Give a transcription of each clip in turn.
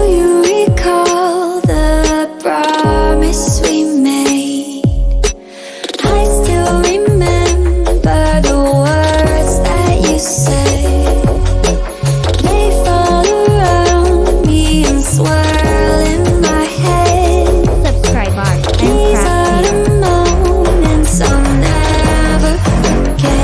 you recall the promise we made? I still remember the words that you said. They fall around me and swirl in my head. Subscribe our These are the moments I'll never forget.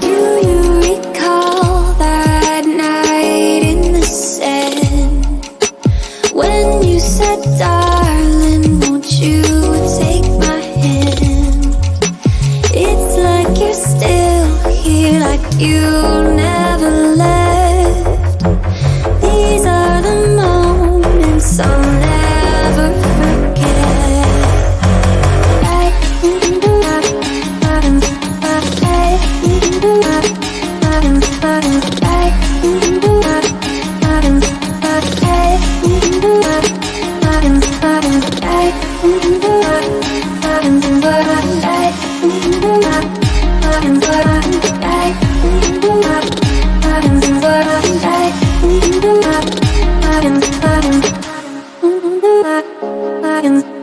Do you recall that night in the sand when you said, darling, won't you take my hand? It's like you're still here, like you never left. These are the moments I'll never forget. I